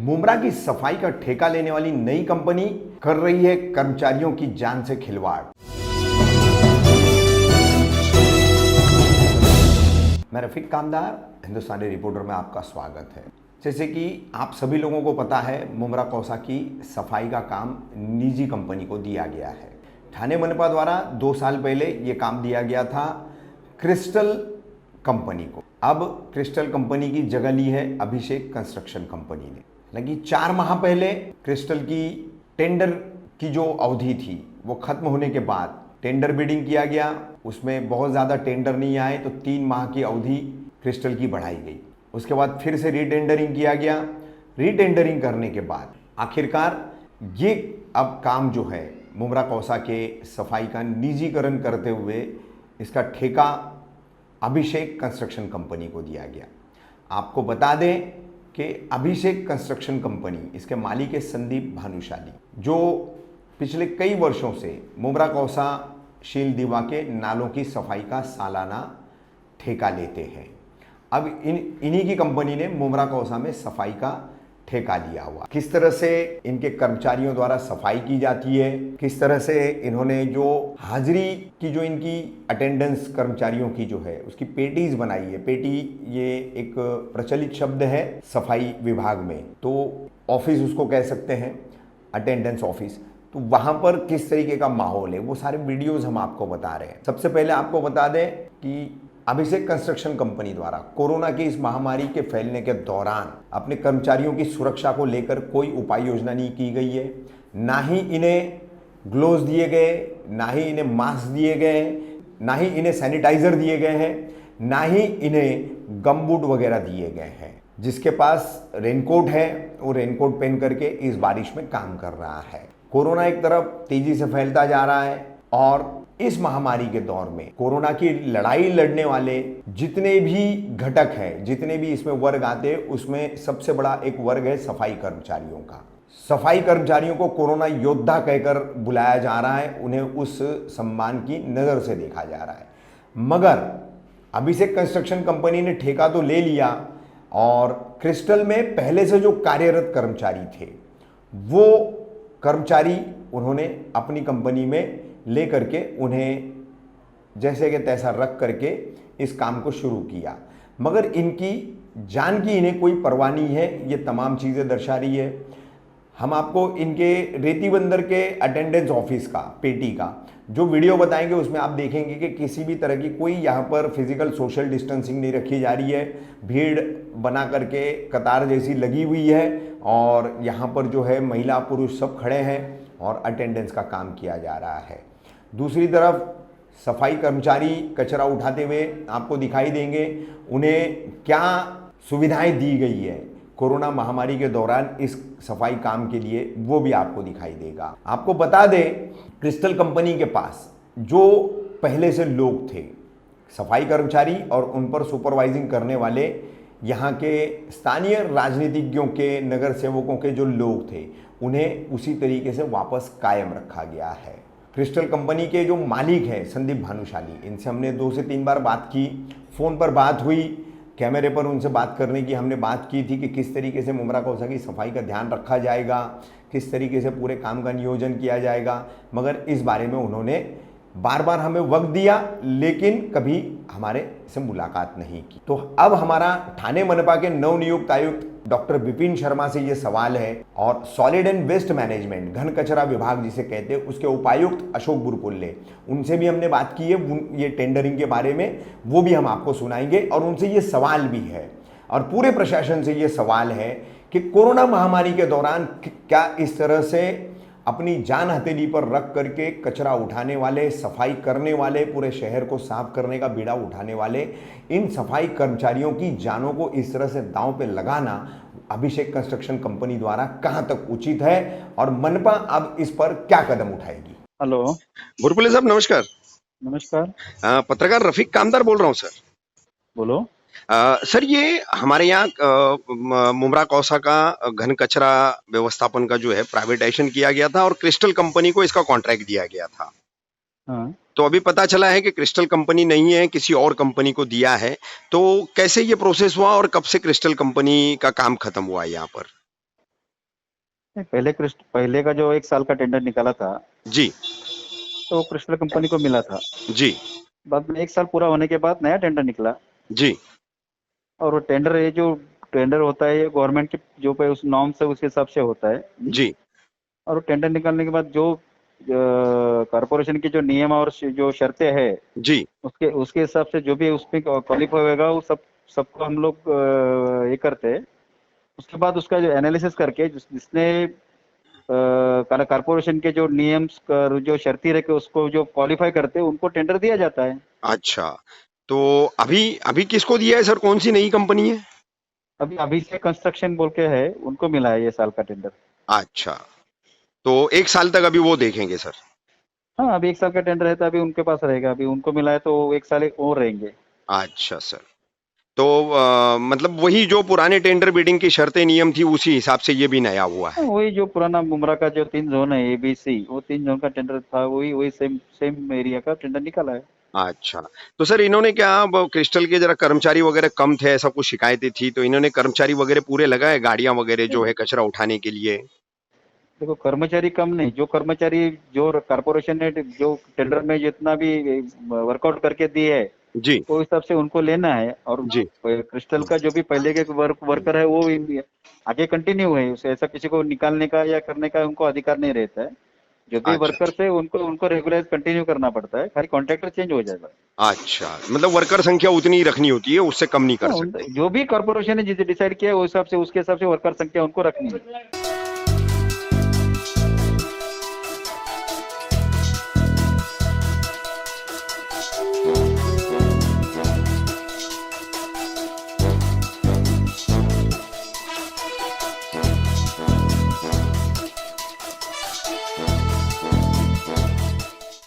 मुमरा की सफाई का ठेका लेने वाली नई कंपनी कर रही है कर्मचारियों की जान से खिलवाड़। मैं रफीक कामदार, हिंदुस्तानी रिपोर्टर में आपका स्वागत है। जैसे कि आप सभी लोगों को पता है, मुमरा कौसा की सफाई का काम निजी कंपनी को दिया गया है। ठाणे मनपा द्वारा 2 साल पहले ये काम दिया गया था क्रिस्टल कंपनी को। अब क्रिस्टल कंपनी की जगह ली है अभिषेक कंस्ट्रक्शन कंपनी ने। लगी 4 माह पहले क्रिस्टल की टेंडर की जो अवधि थी वो खत्म होने के बाद टेंडर बिडिंग किया गया। उसमें बहुत ज़्यादा टेंडर नहीं आए तो 3 माह की अवधि क्रिस्टल की बढ़ाई गई। उसके बाद फिर से रीटेंडरिंग किया गया। रीटेंडरिंग करने के बाद आखिरकार ये अब काम जो है मुमरा कौसा के सफाई का निजीकरण करते हुए इसका ठेका अभिषेक कंस्ट्रक्शन कंपनी को दिया गया। आपको बता दें कि अभिषेक कंस्ट्रक्शन कंपनी, इसके मालिक है संदीप भानुशाली, जो पिछले कई वर्षों से मुमरा कौसा शील दीवा के नालों की सफाई का सालाना ठेका लेते हैं। अब इन्हीं की कंपनी ने मुमरा कौसा में सफाई का ठेका लिया हुआ। किस तरह से इनके कर्मचारियों द्वारा सफाई की जाती है, किस तरह से इन्होंने जो हाजिरी की जो इनकी अटेंडेंस कर्मचारियों की जो है उसकी पेटीज बनाई है। पेटी ये एक प्रचलित शब्द है सफाई विभाग में, तो ऑफिस उसको कह सकते हैं, अटेंडेंस ऑफिस। तो वहाँ पर किस तरीके का माहौल है वो सारे वीडियोस हम आपको बता रहे हैं। सबसे पहले आपको बता दें कि अभिषेक कंस्ट्रक्शन कंपनी द्वारा कोरोना की इस महामारी के फैलने के दौरान अपने कर्मचारियों की सुरक्षा को लेकर कोई उपाय योजना नहीं की गई है। ना ही इन्हें ग्लोव्स दिए गए, ना ही इन्हें मास्क दिए गए, ना ही इन्हें सैनिटाइजर दिए गए हैं, ना ही इन्हें गमबूट वगैरह दिए गए हैं। जिसके पास रेनकोट है वो रेनकोट पहन करके इस बारिश में काम कर रहा है। कोरोना एक तरफ तेजी से फैलता जा रहा है और इस महामारी के दौर में कोरोना की लड़ाई लड़ने वाले जितने भी घटक हैं, जितने भी इसमें वर्ग आते हैं, उसमें सबसे बड़ा एक वर्ग है सफाई कर्मचारियों का। सफाई कर्मचारियों को कोरोना योद्धा कहकर बुलाया जा रहा है, उन्हें उस सम्मान की नज़र से देखा जा रहा है। मगर अभिषेक कंस्ट्रक्शन कंपनी ने ठेका तो ले लिया और क्रिस्टल में पहले से जो कार्यरत कर्मचारी थे वो कर्मचारी उन्होंने अपनी कंपनी में ले करके उन्हें जैसे कि तैसा रख करके इस काम को शुरू किया। मगर इनकी जान की इन्हें कोई परवाह नहीं है। ये तमाम चीज़ें दर्शा रही है। हम आपको इनके रेती बंदर के अटेंडेंस ऑफिस का, पेटी का जो वीडियो बताएंगे उसमें आप देखेंगे कि किसी भी तरह की कोई यहाँ पर फिजिकल सोशल डिस्टेंसिंग नहीं रखी जा रही है। भीड़ बना करके कतार जैसी लगी हुई है और यहाँ पर जो है महिला पुरुष सब खड़े हैं और अटेंडेंस का काम किया जा रहा है। दूसरी तरफ सफाई कर्मचारी कचरा उठाते हुए आपको दिखाई देंगे। उन्हें क्या सुविधाएं दी गई है कोरोना महामारी के दौरान इस सफाई काम के लिए, वो भी आपको दिखाई देगा। आपको बता दें, क्रिस्टल कंपनी के पास जो पहले से लोग थे सफाई कर्मचारी और उन पर सुपरवाइजिंग करने वाले, यहाँ के स्थानीय राजनीतिज्ञों के, नगर सेवकों के जो लोग थे, उन्हें उसी तरीके से वापस कायम रखा गया है। क्रिस्टल कंपनी के जो मालिक हैं संदीप भानुशाली, इनसे हमने 2 से 3 बार बात की, फ़ोन पर बात हुई, कैमरे पर उनसे बात करने की हमने बात की थी कि किस तरीके से मुमरा कौसा की सफाई का ध्यान रखा जाएगा, किस तरीके से पूरे काम का नियोजन किया जाएगा। मगर इस बारे में उन्होंने बार बार हमें वक्त दिया लेकिन कभी हमारे से मुलाकात नहीं की। तो अब हमारा ठाणे मनपा के नवनियुक्त आयुक्त डॉक्टर विपिन शर्मा से ये सवाल है और सॉलिड एंड वेस्ट मैनेजमेंट, घन कचरा विभाग जिसे कहते हैं, उसके उपायुक्त अशोक बुरकुल्ले, उनसे भी हमने बात की है ये टेंडरिंग के बारे में, वो भी हम आपको सुनाएंगे। और उनसे ये सवाल भी है और पूरे प्रशासन से ये सवाल है कि कोरोना महामारी के दौरान क्या इस तरह से अपनी जान हथेली पर रख करके कचरा उठाने वाले, सफाई करने वाले, पूरे शहर को साफ करने का बीड़ा उठाने वाले इन सफाई कर्मचारियों की जानों को इस तरह से दांव पे लगाना अभिषेक कंस्ट्रक्शन कंपनी द्वारा कहां तक उचित है और मनपा अब इस पर क्या कदम उठाएगी। हेलो, बुरकुल्ले साहब नमस्कार। नमस्कार। पत्रकार रफीक कामदार बोल रहा हूँ सर। बोलो। सर, ये हमारे यहाँ मुमरा कौसा का घन कचरा व्यवस्थापन का जो है प्राइवेटाइजेशन किया गया था और क्रिस्टल कंपनी को इसका कॉन्ट्रैक्ट दिया गया था। हाँ। तो अभी पता चला है कि क्रिस्टल कंपनी नहीं है, किसी और कंपनी को दिया है। तो कैसे ये प्रोसेस हुआ और कब से क्रिस्टल कंपनी का काम खत्म हुआ है यहाँ पर? नहीं, पहले का जो 1 साल का टेंडर निकाला था जी तो वो क्रिस्टल कंपनी को मिला था। जी बाद में 1 साल पूरा होने के बाद नया टेंडर निकला जी और वो टेंडर, ये जो टेंडर होता है ये गवर्नमेंट के जो पे उस नॉर्म्स है उसके हिसाब से होता है। जी और वो टेंडर निकालने के बाद जो कॉरपोरेशन की जो नियम और जो शर्तें है जी उसके उसके हिसाब से जो भी उसमें क्वालिफाई होगा वो सबको हम लोग ये करते हैं। उसके बाद उसका जो एनालिसिस करके जिसने कॉरपोरेशन के जो नियम्स जो शर्ती रखे उसको जो क्वालिफाई करते हैं उनको टेंडर दिया जाता है। अच्छा, तो अभी अभी किसको दिया है सर, कौन सी नई कंपनी है? अभी अभिषेक कंस्ट्रक्शन बोल के है, उनको मिला है ये साल का टेंडर। अच्छा, तो 1 साल तक अभी वो देखेंगे सर? हाँ, अभी 1 साल का टेंडर है तो अभी उनके पास रहेगा, अभी उनको मिला है तो 1 साल और रहेंगे। अच्छा सर, तो मतलब वही जो पुराने टेंडर बिडिंग की शर्तें नियम थी उसी हिसाब से ये भी नया हुआ हाँ, है। वही जो पुराना मुमरा का जो 3 जोन है ABC, वो 3 जोन का टेंडर था, वही वही सेम सेम एरिया का टेंडर निकाला है। अच्छा, तो सर इन्होंने क्या, अब क्रिस्टल के जरा कर्मचारी वगैरह कम थे, ऐसा कुछ शिकायतें थी, तो इन्होंने कर्मचारी वगैरह पूरे लगाए, गाड़ियां वगैरह जो है कचरा उठाने के लिए? देखो, कर्मचारी कम नहीं, जो कर्मचारी जो कॉरपोरेशन ने जो टेंडर में जितना भी वर्कआउट करके दिए है जी वो हिसाब से उनको लेना है। और जी क्रिस्टल का जो भी पहले के वर्कर है वो आगे कंटिन्यू है, उसे ऐसा किसी को निकालने का या करने का उनको अधिकार नहीं रहता है। जो भी अच्छा वर्कर्स है उनको उनको रेगुलर कंटिन्यू करना पड़ता है, खाली कॉन्ट्रैक्टर चेंज हो जाएगा। अच्छा, मतलब वर्कर संख्या उतनी ही रखनी होती है, उससे कम नहीं कर हाँ, सकते? जो भी कॉरपोरेशन ने जिसे डिसाइड किया है वो हिसाब से उसके हिसाब से वर्कर संख्या उनको रखनी है।